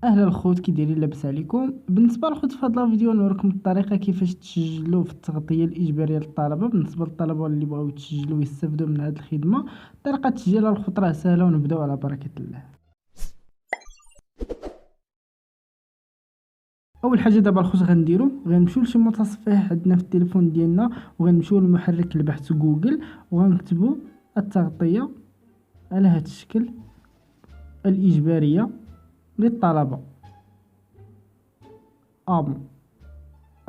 اهلا الخوت، كي دايرين؟ لاباس عليكم؟ بالنسبه للخوت في هذا الفيديو نوريكم الطريقه كيفاش تسجلوا في التغطيه الاجباريه للطلبه. بالنسبه للطلبه اللي بغاو يتسجلوا ويستافدوا من هذه الخدمه، طريقه تسجيلها الخوت راه سهله، ونبداو على بركه الله. اول حاجه دابا الخوت غنديروا غنمشيو لشي متصفح عندنا في التليفون ديالنا، وغنمشيو لمحرك البحث جوجل، وغنكتبوا التغطيه على هذا الشكل الاجباريه للطلبه. امو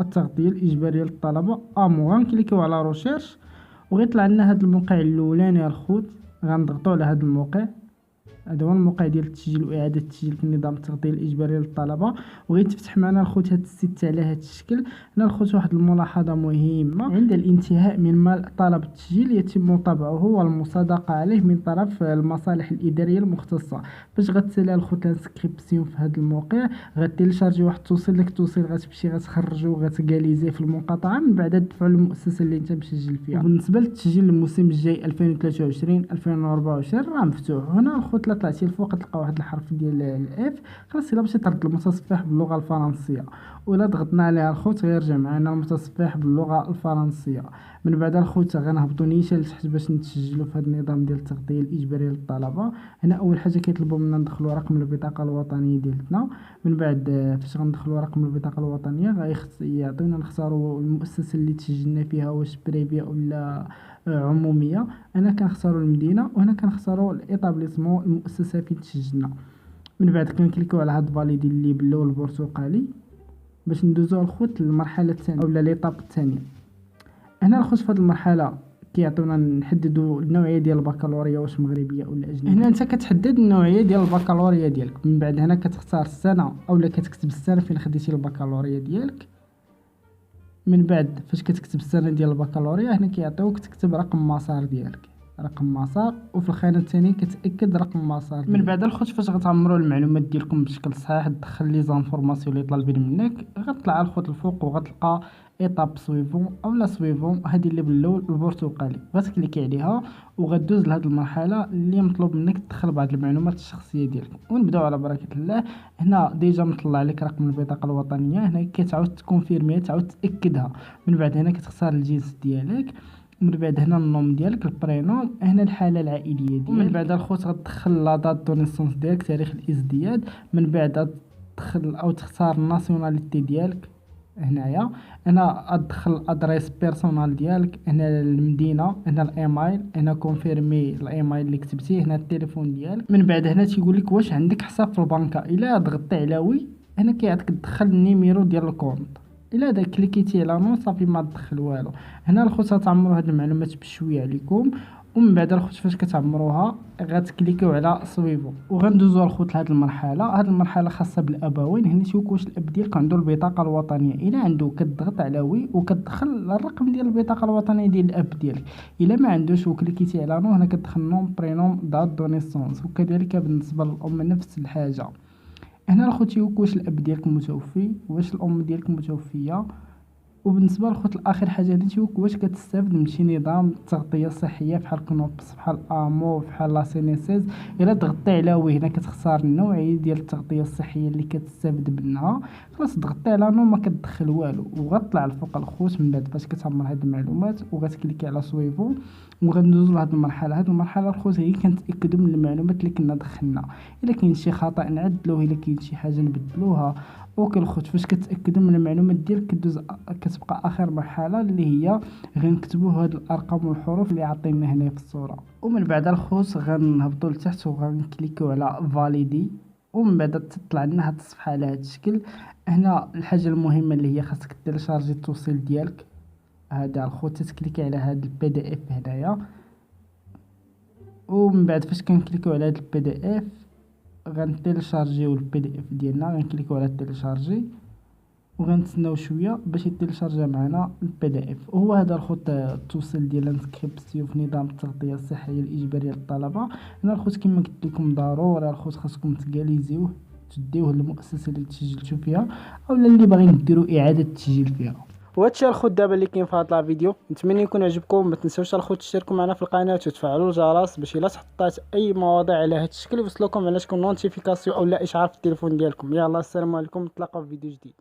التغطيه الاجباريه للطلبه امو. غنكليكيو على روشيرش، وغيطلع لنا هذا الموقع الاولاني الخوت. غنضغطوا على هذا الموقع، هذا هو الموقع ديال التسجيل واعاده التسجيل في نظام التغطيه الاجباريه للطلبه. وغيتفتح معنا الخوت هذا السيت على هذا الشكل. هنا الخوت واحد الملاحظه مهمه: عند الانتهاء من طلب التسجيل يتم طبعه والمصادقه عليه من طرف المصالح الاداريه المختصه. باش غتسالي الخوت الانسكريبسيون في هذا الموقع، غتيليشارجي واحد التوصيل. داك التوصيل غتمشي غتخرجو غتكاليزيه في المقاطعه، من بعد تدفعوا للمؤسسه اللي انت مسجل فيها. وبالنسبه للتسجيل الموسم الجاي 2023 2024 راه مفتوح. هنا الخوت طلعتي الفوق تلقى واحد الحرف ديال الاف، خلاص الا مشيت ترد المتصفح باللغه الفرنسيه، ولا ضغطنا عليها الخوت غيرجع معنا المتصفح باللغه الفرنسيه. من بعد الخوت غنهبطوا نيشان لتحت باش نتسجلوا في هذا النظام ديال التغطيه الاجباريه للطلبه. هنا اول حاجه كيطلبوا منا ندخلوا رقم البطاقه الوطنيه ديالنا. من بعد فاش غندخلوا رقم البطاقه الوطنيه يعطيونا نختاروا المؤسسه اللي تسجلنا فيها، واش بريفيه ولا عموميه. انا كنختاروا المدينه، وهنا كنختاروا الايطابليسمون المؤسسه فين تسجلنا. من بعد كنكليكيو على هاد فاليدي اللي باللون البرتقالي باش ندوزو الخوت للمرحله الثانيه اولا ليطاب الثانيه. هنا الخوت في هاد المرحله كيعطيونا نحددوا النوعيه ديال البكالوريا، واش مغربيه ولا اجنبيه. هنا انت كتحدد النوعيه ديال البكالوريا ديالك. من بعد هنا كتختار السنه اولا كتكتب السنه فين خديتي البكالوريا ديالك. من بعد فاش كتكتب السنه ديال البكالوريا، هنا كيعطيوك تكتب رقم مسار ديالك، رقم مسار، وفي الخانه الثانيه كتاكد رقم مسار ديالك. من بعد الخوت فاش غتعمروا المعلومات ديالكم بشكل صحيح، تدخل لي زانفورماسيون اللي طالبين منك، غطلع الخوت الفوق وغتلقى ايطاب سويفون اولا سويفون، هذه اللي باللون البرتقالي. غتكليكي عليها وغدوز لهاد المرحله اللي مطلوب منك تدخل بعض المعلومات الشخصيه ديالك. ونبداو على بركه الله. هنا ديجا مطلع لك رقم البطاقه الوطنيه، هنا كتعاود تكونفيرمي، تعاود تاكدها. من بعد هنا كتختار الجنس ديالك. من بعد هنا النوم ديالك، البرينوم، هنا الحاله العائليه ديالك. ومن بعد الخوت غتدخل لا دات دو نيسونس ديالك، تاريخ الازدياد. من بعد تدخل او تختار الناسيوناليتي ديالك هنايا. هنا ادخل ادريس بيرسونال ديالك، هنا المدينه، هنا الايميل، هنا كونفيرمي الايميل اللي كتبتيه، هنا التليفون ديالك. من بعد هنا تيقول لك واش عندك حساب في البنكه. الا ضغطتي على وي، هنا كيعطيك تدخل النيميرو ديال الكونط. الا دا كليكيتي على نو صافي ما تدخل والو. هنا الخوت تعمروا هاد المعلومات بشويه عليكم. ومن بعد الخوت فاش كتعمروها غتكليكيو على سويفو، وغندوزو الخوت لهاد المرحله. هاد المرحله خاصه بالابوين. هنا تيقولك واش الاب ديالك عنده البطاقه الوطنيه. الا عنده كتضغط على وي وكتدخل الرقم ديال البطاقه الوطنيه ديال الاب ديالك. الا ما عندوش وكليكيتي على نو، هنا كتدخل نوم برينوم دات دو نيسونس. وكذلك بالنسبه للام نفس الحاجه. هنا الخوت تيقولك واش الاب ديالك متوفي، واش الام ديالك متوفيه. وبالنسبه للخوت الاخر حاجه اللي تيوك واش كتستافد من شي نظام تغطيه صحيه بحال كنوبس، بحال امو، بحال لا سينيسيز. الا ضغطتي على وي هنا كتختار النوعيه ديال التغطيه الصحيه اللي كتستافد منها. خلاص ضغطتي على نو ما كتدخل والو، وغطلع الفوق الخوت. من بعد فاش كتعمر هاد المعلومات وغتكليكي على سويفو، وغندوزو لهاد المرحله. هاد المرحله الخوت هي كنتاكدوا من المعلومات اللي كنا دخلنا. الا كاين شي خطا نعدلوه، الا كاين شي حاجه نبدلوها. اوكي الخوت فاش كتاكدوا من المعلومات ديالك كدوز كتبقى اخر مرحله اللي هي غنكتبوا هاد الارقام والحروف اللي عطينا هنا في الصوره. ومن بعد الخوت غنهبطوا لتحت وغنكليكيو على فاليدي. ومن بعد تطلع لنا هاد الصفحه على هاد الشكل. هنا الحاجه المهمه اللي هي خاصك تيليشارجي التوصيل ديالك. هذا الخوت تكليكي على هاد البي دي اف هنايا. ومن بعد فاش كنكليكيو على هاد البي دي اف غنتيليشارجيو البي دي اف ديالنا. غنكليكيو على تيليشارجي وغنتسناو شويه باش يتيليشارجا معنا البي دي اف. وهو هذا الخط التوصيل ديال الانسكريبسيون في نظام التغطيه الصحيه الاجباريه للطلبه. هنا الخوت كما قلت لكم ضروري الخوت خاصكم تجاليزيوه، تديوه للمؤسسه اللي تسجلتوا فيها، اولا اللي باغيين ديروا اعاده تسجيل فيها. وهادشي الخوت دابا اللي كاين في هاد لا فيديو. نتمنى يكون عجبكم. ما تنساوش الخوت تشتركوا معنا في القناه وتفعلوا الجرس باش الا حطيت اي مواضيع على هاد الشكل يوصلوكم على شكل نوتيفيكاسيون او لا اشعار في التليفون ديالكم. يلا السلام عليكم، نتلاقاو في فيديو جديد.